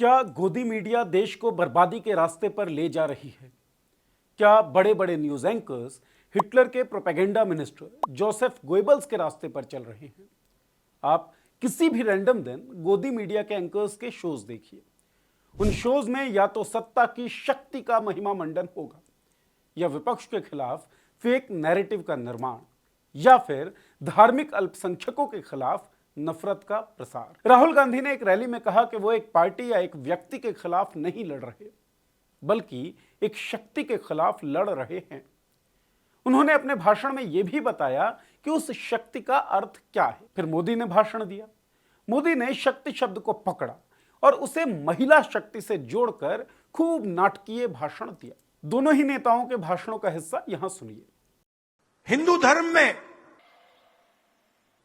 क्या गोदी मीडिया देश को बर्बादी के रास्ते पर ले जा रही है? क्या बड़े बड़े न्यूज एंकर्स हिटलर के प्रोपेगेंडा मिनिस्टर जोसेफ गोएबल्स के रास्ते पर चल रहे हैं? आप किसी भी रैंडम दिन गोदी मीडिया के एंकर्स के शोज देखिए। उन शोज में या तो सत्ता की शक्ति का महिमा मंडन होगा, या विपक्ष के खिलाफ फेक नैरेटिव का निर्माण, या फिर धार्मिक अल्पसंख्यकों के खिलाफ नफरत का प्रसार। राहुल गांधी ने एक रैली में कहा कि वो एक पार्टी या एक व्यक्ति के खिलाफ नहीं लड़ रहे, बल्कि एक शक्ति के खिलाफ लड़ रहे हैं। उन्होंने अपने भाषण में यह भी बताया कि उस शक्ति का अर्थ क्या है। फिर मोदी ने भाषण दिया। मोदी ने शक्ति शब्द को पकड़ा और उसे महिला शक्ति से जोड़कर खूब नाटकीय भाषण दिया। दोनों ही नेताओं के भाषणों का हिस्सा यहां सुनिए। हिंदू धर्म में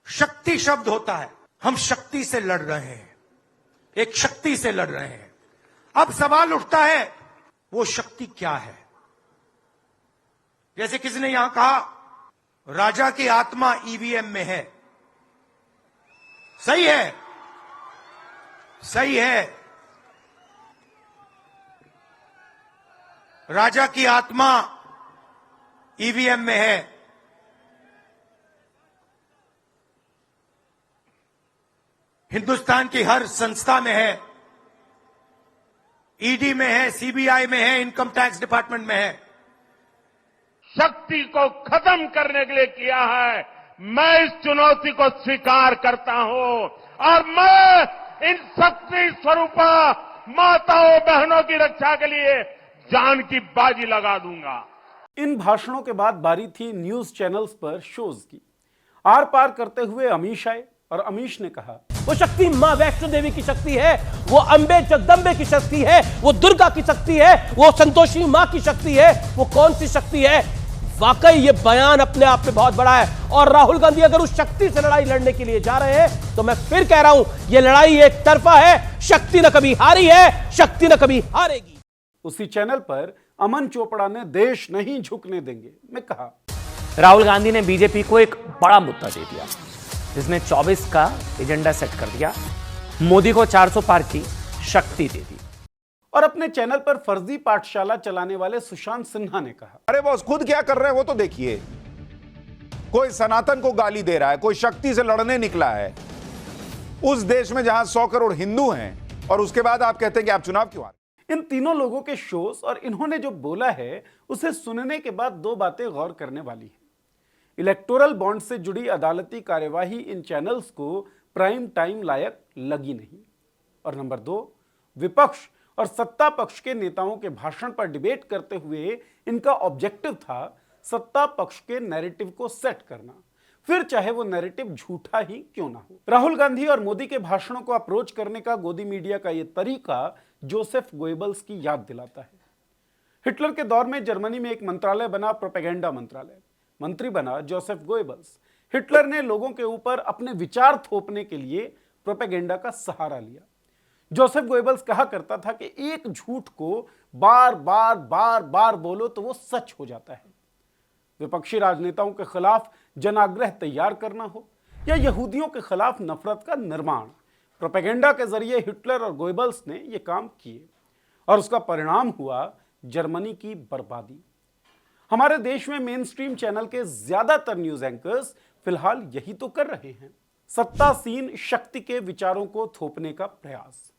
शक्ति शब्द होता है। हम शक्ति से लड़ रहे हैं, एक शक्ति से लड़ रहे हैं। अब सवाल उठता है वो शक्ति क्या है? जैसे किसी ने यहां कहा राजा की आत्मा ईवीएम में है। सही है, सही है। राजा की आत्मा ईवीएम में है। हिंदुस्तान की हर संस्था में है, ईडी में है, सीबीआई में है, इनकम टैक्स डिपार्टमेंट में है। शक्ति को खत्म करने के लिए किया है। मैं इस चुनौती को स्वीकार करता हूं और मैं इन शक्ति स्वरूपा माताओं बहनों की रक्षा के लिए जान की बाजी लगा दूंगा। इन भाषणों के बाद बारी थी न्यूज चैनल्स पर शोज की। आर पार करते हुए अमीश आए और अमीश ने कहा, वो शक्ति मां वैष्णो देवी की शक्ति है, वो अंबे जगदंबे की शक्ति है, वो दुर्गा की शक्ति है, वो संतोषी मां की शक्ति है। वो कौन सी शक्ति है? वाकई ये बयान अपने आप में बहुत बड़ा है। और राहुल गांधी अगर उस शक्ति से लड़ाई लड़ने के लिए जा रहे हैं तो मैं फिर कह रहा हूं, ये लड़ाई एक तरफा है। शक्ति न कभी हारी है, शक्ति न कभी हारेगी। उसी चैनल पर अमन चोपड़ा ने देश नहीं झुकने देंगे में कहा, राहुल गांधी ने बीजेपी को एक बड़ा मुद्दा दे दिया जिसने 24 का एजेंडा सेट कर दिया। मोदी को 400 पार की शक्ति दे दी। और अपने चैनल पर फर्जी पाठशाला चलाने वाले सुशांत सिन्हा ने कहा, अरे बॉस खुद क्या कर रहे हैं वो तो देखिए। कोई सनातन को गाली दे रहा है, कोई शक्ति से लड़ने निकला है उस देश में जहां 100 करोड़ हिंदू हैं, और उसके बाद आप कहते हैं कि आप चुनाव क्यों आ रहे हैं। इन तीनों लोगों के शोज और इन्होंने जो बोला है उसे सुनने के बाद दो बातें गौर करने वाली है। इलेक्टोरल बॉन्ड से जुड़ी अदालती कार्यवाही इन चैनल्स को प्राइम टाइम लायक लगी नहीं। और नंबर 2, विपक्ष और सत्ता पक्ष के नेताओं के भाषण पर डिबेट करते हुए इनका ऑब्जेक्टिव था सत्ता पक्ष के नैरेटिव को सेट करना, फिर चाहे वो नैरेटिव झूठा ही क्यों ना हो। राहुल गांधी और मोदी के भाषणों को अप्रोच करने का गोदी मीडिया का यह तरीका जोसेफ गोएबल्स की याद दिलाता है। हिटलर के दौर में जर्मनी में एक मंत्रालय बना, प्रोपेगेंडा मंत्रालय। मंत्री बना जोसेफ गोएबल्स। हिटलर ने लोगों के ऊपर अपने विचार थोपने के लिए प्रोपेगेंडा का सहारा लिया। जोसेफ गोएबल्स कहा करता था कि एक झूठ को बार बार बार बार बोलो तो वो सच हो जाता है। विपक्षी राजनेताओं के खिलाफ जनाग्रह तैयार करना हो या यहूदियों के खिलाफ नफरत का निर्माण, प्रोपेगेंडा के जरिए हिटलर और गोएबल्स ने यह काम किए और उसका परिणाम हुआ जर्मनी की बर्बादी। हमारे देश में मेन स्ट्रीम चैनल के ज्यादातर न्यूज एंकर्स फिलहाल यही तो कर रहे हैं। सत्तासीन शक्ति के विचारों को थोपने का प्रयास,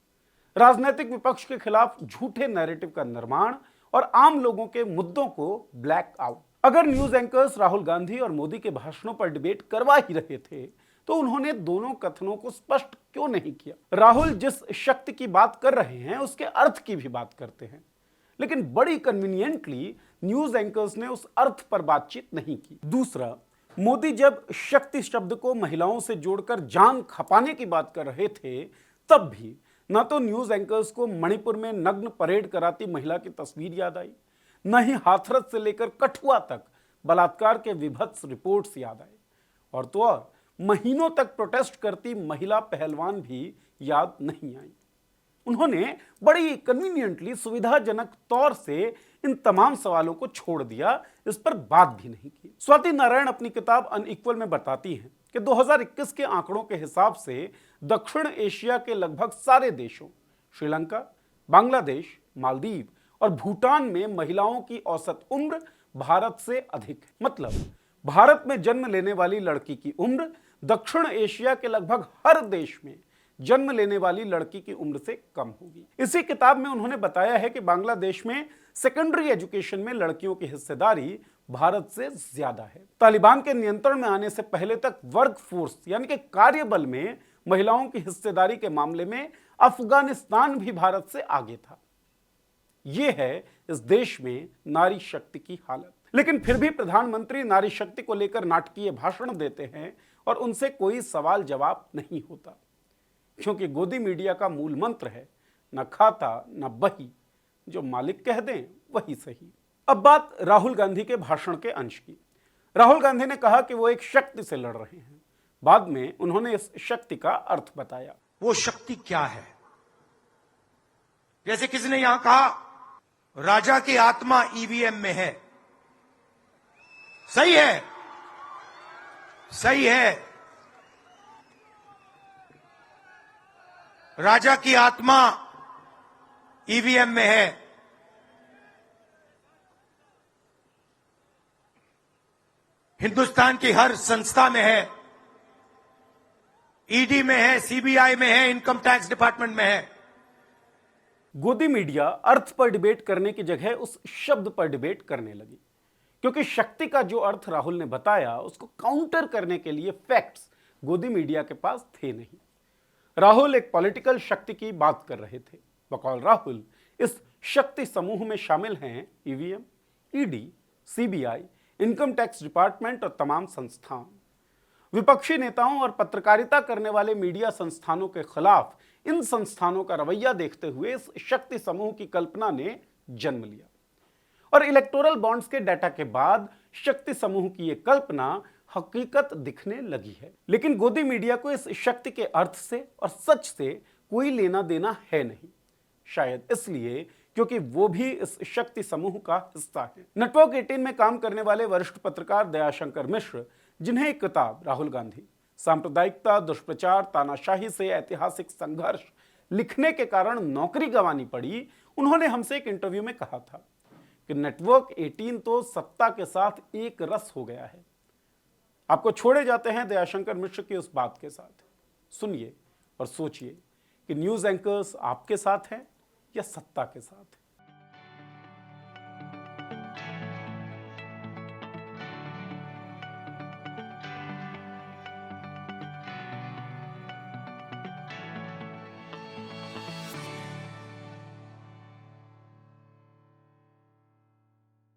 राजनीतिक विपक्ष के खिलाफ झूठे नैरेटिव का निर्माण और आम लोगों के मुद्दों को ब्लैक आउट। अगर न्यूज एंकर्स राहुल गांधी और मोदी के भाषणों पर डिबेट करवा ही रहे थे तो उन्होंने दोनों कथनों को स्पष्ट क्यों नहीं किया? राहुल जिस शक्ति की बात कर रहे हैं उसके अर्थ की भी बात करते हैं, लेकिन बड़ी कन्वीनियंटली न्यूज एंकर्स ने उस अर्थ पर बातचीत नहीं की। दूसरा, मोदी जब शक्ति शब्द को महिलाओं से जोड़कर जान खपाने की बात कर रहे थे तब भी न तो न्यूज एंकर्स को मणिपुर में नग्न परेड कराती महिला की तस्वीर याद आई, न ही हाथरस से लेकर कठुआ तक बलात्कार के विभत्स रिपोर्ट्स याद आए, और तो और महीनों तक प्रोटेस्ट करती महिला पहलवान भी याद नहीं आई। उन्होंने बड़ी कन्वीनियंटली सुविधाजनक तौर से इन तमाम सवालों को छोड़ दिया, इस पर बात भी नहीं की। स्वाति नारायण अपनी किताब अनइक्वल में बताती हैं कि 2021 के आंकड़ों के हिसाब से दक्षिण एशिया के लगभग सारे देशों श्रीलंका, बांग्लादेश, मालदीव और भूटान में महिलाओं की औसत उम्र भारत से अधिक है। मतलब भारत में जन्म लेने वाली लड़की की उम्र दक्षिण एशिया के लगभग हर देश में जन्म लेने वाली लड़की की उम्र से कम होगी। इसी किताब में उन्होंने बताया है कि बांग्लादेश में सेकेंडरी एजुकेशन में लड़कियों की हिस्सेदारी भारत से ज्यादा है। तालिबान के नियंत्रण में आने से पहले तक वर्क फोर्स यानी कि कार्यबल में महिलाओं की हिस्सेदारी के मामले में अफगानिस्तान भी भारत से आगे था। यह है इस देश में नारी शक्ति की हालत। लेकिन फिर भी प्रधानमंत्री नारी शक्ति को लेकर नाटकीय भाषण देते हैं और उनसे कोई सवाल जवाब नहीं होता, क्योंकि गोदी मीडिया का मूल मंत्र है न खाता न बही, जो मालिक कह दें वही सही। अब बात राहुल गांधी के भाषण के अंश की। राहुल गांधी ने कहा कि वो एक शक्ति से लड़ रहे हैं। बाद में उन्होंने इस शक्ति का अर्थ बताया। वो शक्ति क्या है? जैसे किसी ने यहां कहा राजा की आत्मा ईवीएम में है। सही है, सही है। राजा की आत्मा ईवीएम में है। हिंदुस्तान की हर संस्था में है, ईडी में है, सीबीआई में है, इनकम टैक्स डिपार्टमेंट में है। गोदी मीडिया अर्थ पर डिबेट करने की जगह उस शब्द पर डिबेट करने लगी, क्योंकि शक्ति का जो अर्थ राहुल ने बताया उसको काउंटर करने के लिए फैक्ट्स गोदी मीडिया के पास थे नहीं। राहुल एक पॉलिटिकल शक्ति की बात कर रहे थे। बकौल राहुल इस शक्ति समूह में शामिल हैं EVM, ED, CBI, income tax department और तमाम संस्थान। विपक्षी नेताओं और पत्रकारिता करने वाले मीडिया संस्थानों के खिलाफ इन संस्थानों का रवैया देखते हुए इस शक्ति समूह की कल्पना ने जन्म लिया और इलेक्टोरल बॉन्ड्स के डाटा के बाद शक्ति समूह की यह कल्पना हकीकत दिखने लगी है। लेकिन गोदी मीडिया को इस शक्ति के अर्थ से और सच से कोई लेना देना है नहीं, शायद इसलिए क्योंकि वो भी इस शक्ति समूह का हिस्सा है। नेटवर्क 18 में काम करने वाले वरिष्ठ पत्रकार दयाशंकर मिश्र, जिन्हें एक किताब राहुल गांधी सांप्रदायिकता, दुष्प्रचार, तानाशाही से ऐतिहासिक संघर्ष लिखने के कारण नौकरी गंवानी पड़ी, उन्होंने हमसे एक इंटरव्यू में कहा था कि नेटवर्क 18 तो सत्ता के साथ एक रस हो गया है। आपको छोड़े जाते हैं दयाशंकर मिश्र की उस बात के साथ। सुनिए और सोचिए कि न्यूज एंकर्स आपके साथ हैं या सत्ता के साथ।